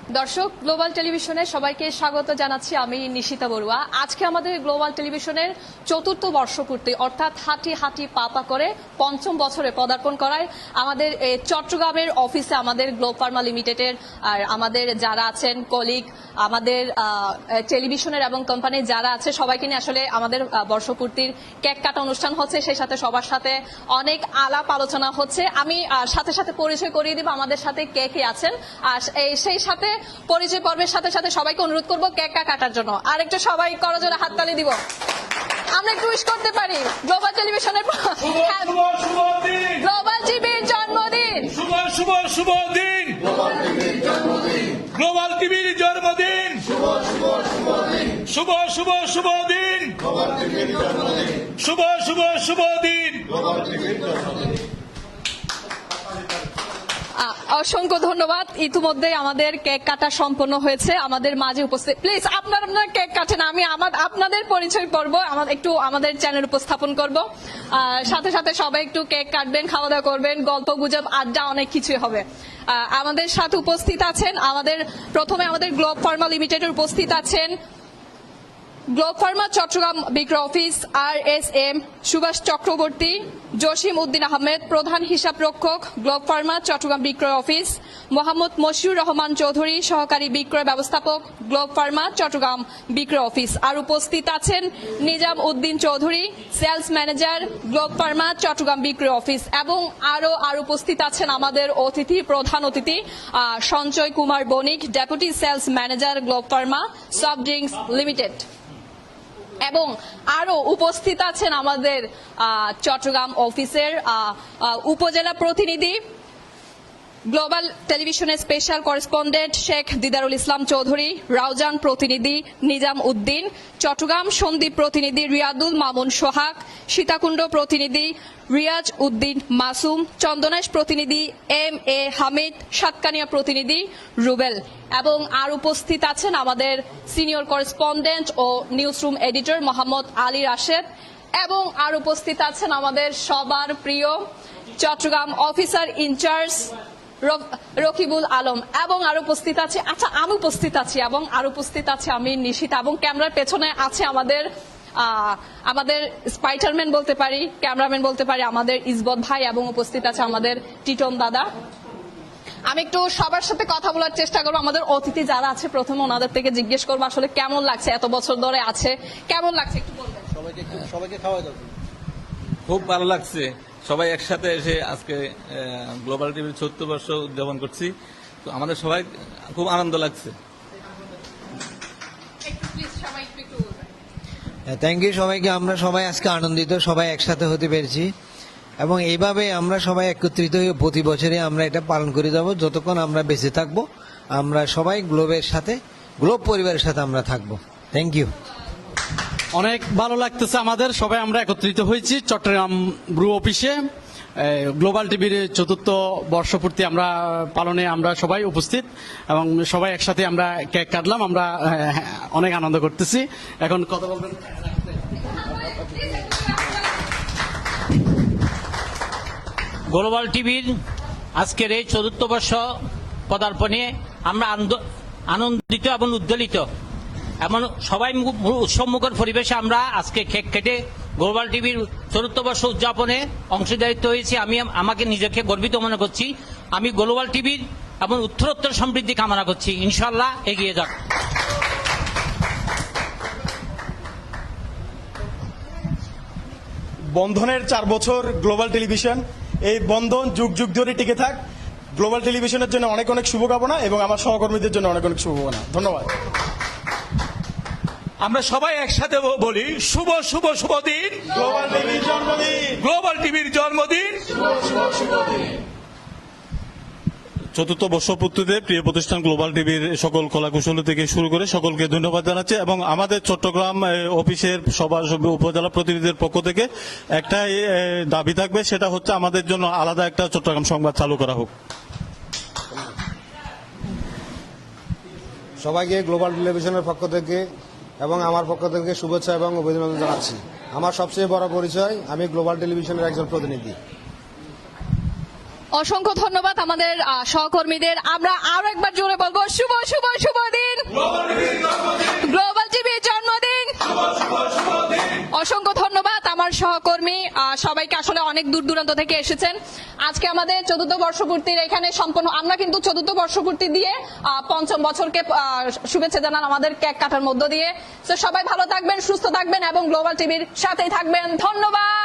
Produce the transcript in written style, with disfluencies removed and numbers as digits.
দর্শক, গ্লোবাল টেলিভিশনে সবাইকে স্বাগত জানাচ্ছি। আমি নিশিতা বড়ুয়া। আজকে আমাদের গ্লোবাল টেলিভিশনের চতুর্থ বর্ষপূর্তি, অর্থাৎ হাঁটি হাঁটি পা করে পঞ্চম বছরে পদার্পণ করায় আমাদের চট্টগ্রামের অফিসে আমাদের গ্লোব ফার্মা লিমিটেডের আর আমাদের যারা আছেন কলিগ, আমাদের টেলিভিশনের এবং কোম্পানির যারা আছে সবাইকে নিয়ে আসলে আমাদের বর্ষপূর্তির কেক কাটা অনুষ্ঠান হচ্ছে। সেই সাথে সবার সাথে অনেক আলাপ আলোচনা হচ্ছে। আমি সাথে সাথে পরিচয় করিয়ে দিব আমাদের সাথে কে কে আছেন। আর সেই সাথে পরিচয় পর্বের সাথে সাথে সবাইকে অনুরোধ করব কেক কাটার জন্য। আর একটু সবাই করজোড়ে হাততালি দিব। আমরা একটু উইশ করতে পারি গ্লোবাল টেলিভিশনের গ্লোবাল টিভির জন্মদিন, শুভ দিন, গ্লোবাল টিভির জন্মদিন, শুভ দিন, শুভ দিন। অসংখ্য ধন্যবাদ। ইতিমধ্যে আমাদের কেক কাটা সম্পন্ন হয়েছে। আমাদের মাঝে উপস্থিত, প্লিজ আপনারা কেক কাটেন, আমি আপনাদের পরিচয় পর্ব একটু আমাদের চ্যানেল উপস্থাপন করব। সাথে সাথে সবাই একটু কেক কাটবেন, খাওয়া দাওয়া করবেন, গল্প গুজব আড্ডা অনেক কিছুই হবে। আমাদের সাথে উপস্থিত আছেন প্রথমে আমাদের গ্লোব ফার্মা লিমিটেডের উপস্থিত আছেন গ্লোব ফার্মা চট্টগ্রাম বিক্রয় অফিস RSM সুভাষ চক্রবর্তী, জসিম উদ্দিন আহমেদ প্রধান হিসাবরক্ষক, গ্লোব ফার্মা চট্টগ্রাম বিক্রয় অফিস, মোহাম্মদ মশিউর রহমান চৌধুরী সহকারী বিক্রয় ব্যবস্থাপক, গ্লোব ফার্মা চট্টগ্রাম বিক্রয় অফিস। আর উপস্থিত আছেন Nizam Uddin Chowdhury, sales manager, Globe Pharma Chittagong বিক্রয় অফিস। এবং আর উপস্থিত আছেন আমাদের প্রধান অতিথি Sanjay Kumar Banik, deputy sales manager, Globe Pharma soft drinks limited. এবং আরো উপস্থিত আছেন আমাদের চট্টগ্রাম অফিসের উপজেলা প্রতিনিধি, গ্লোবাল টেলিভিশনের স্পেশাল করেসপন্ডেন্ট শেখ দিদারুল ইসলাম চৌধুরী, রাউজান প্রতিনিধি নিজাম উদ্দিন, চট্টগ্রাম সন্দ্বীপ প্রতিনিধি রিয়াদুল মামুন সোহাগ, সীতাকুণ্ড প্রতিনিধি রিয়াজ উদ্দিন মাসুম, চন্দনাইশ প্রতিনিধি MA হামিদ, সাতকানিয়া প্রতিনিধি রুবেল। এবং আর উপস্থিত আছেন আমাদের সিনিয়র করেসপন্ডেন্ট ও news room editor Mohammad Ali Rashed. এবং আর উপস্থিত আছেন আমাদের সবার প্রিয় চট্টগ্রাম অফিসার ইনচার্জ রকিবুল আলম। এবং আর উপস্থিত আছে আমি উপস্থিত আছি এবং আর উপস্থিত আছে আমি নিশিতা। এবং ক্যামেরার পেছনে আছে আমাদের স্পাইডারম্যান বলতে পারি, ক্যামেরাম্যান বলতে পারি আমাদের ইসবত ভাই, এবং উপস্থিত আছে আমাদের টিটন দাদা। আমি একটু সবার সাথে কথা বলার চেষ্টা করবো। আমাদের অতিথি যারা আছে প্রথমে ওনাদের থেকে জিজ্ঞেস করবো আসলে কেমন লাগছে, এত বছর ধরে আছে কেমন লাগছে একটু বলবেন। সবাইকে খাওয়া দাও। খুব ভালো লাগছে, সবাই একসাথে এসে আজকে গ্লোবাল টিভির ৭৪ বর্ষ উদযাপন করছি। তো আমাদের সবাই খুব আনন্দ লাগছে। থ্যাংক ইউ সবাইকে। আমরা সবাই আজকে আনন্দিত, সবাই একসাথে হতে পেরেছি এবং এইভাবে আমরা সবাই একত্রিত হয়ে প্রতি বছরে আমরা এটা পালন করে যাব। যতক্ষণ আমরা বেঁচে থাকবো আমরা সবাই গ্লোবের সাথে, গ্লোব পরিবারের সাথে আমরা থাকবো। Thank you. অনেক ভালো লাগতেছে আমাদের, সবাই আমরা একত্রিত হয়েছি চট্টগ্রাম ব্রু অফিসে। গ্লোবাল টিভির চতুর্থ বর্ষপূর্তি আমরা পালনে আমরা সবাই উপস্থিত এবং সবাই একসাথে আমরা কেক কাটলাম। আমরা অনেক আনন্দ করতেছি। এখন কথা বলবেন গ্লোবাল টিভির আজকের এই চতুর্থ বর্ষ পদার্পণে আমরা আনন্দিত এবং উদ্বেলিত। এমন সবাই উৎসবমুখর পরিবেশে আমরা আজকে কেক কেটে গ্লোবাল টিভির চতুর্থ বর্ষ উদযাপনে অংশীদারিত্ব হয়েছি। আমি আমাকে নিজেকে গর্বিত মনে করছি। আমি গ্লোবাল টিভির এবং উত্তরোত্তর সমৃদ্ধি কামনা করছি। ইনশাআল্লাহ এগিয়ে যাক। বন্ধনের 4 বছর গ্লোবাল টেলিভিশন, এই বন্ধন যুগ যুগ ধরে টিকে থাক। গ্লোবাল টেলিভিশনের জন্য অনেক অনেক শুভকামনা এবং আমার সহকর্মীদের জন্য অনেক অনেক শুভকামনা। ধন্যবাদ। আমরা সবাই একসাথে বলি শুভ দিন, গ্লোবাল টিভির জন্মদিন, গ্লোবাল টিভির জন্মদিন। চতুর্থ বর্ষপূর্তিতে প্রিয় প্রতিষ্ঠান গ্লোবাল টিভির সকল কলাকুশলী থেকে শুরু করে সকলকে ধন্যবাদ জানাচ্ছি এবং আমাদের চট্টগ্রাম অফিসের সবার উপজেলা প্রতিনিধিদের পক্ষ থেকে একটাই দাবি থাকবে, সেটা হচ্ছে আমাদের জন্য আলাদা একটা চট্টগ্রাম সংবাদ চালু করা হোক। সবাইকে গ্লোবাল টেলিভিশনের পক্ষ থেকে এবং আমার পক্ষ থেকে শুভেচ্ছা এবং অভিনন্দন জানাচ্ছি। আমার সবচেয়ে বড় পরিচয়, আমি গ্লোবাল টেলিভিশনের একজন প্রতিনিধি। অসংখ্য ধন্যবাদ আমাদের সহকর্মীদের। আমরা আরো একবার জোরে বলবো শুভ আমার সহকর্মী সবাইকে আসলে অনেক দূর দূরান্ত থেকে এসেছেন। আজকে আমাদের ৪র্থ বর্ষপূর্তির এখানে সম্পন্ন, আমরা কিন্তু ৪র্থ বর্ষপূর্তি দিয়ে ৫ম বছরকে শুভেচ্ছা জানান আমাদের কেক কাটার মধ্য দিয়ে। তো সবাই ভালো থাকবেন, সুস্থ থাকবেন এবং গ্লোবাল টিভির সাথেই থাকবেন। ধন্যবাদ।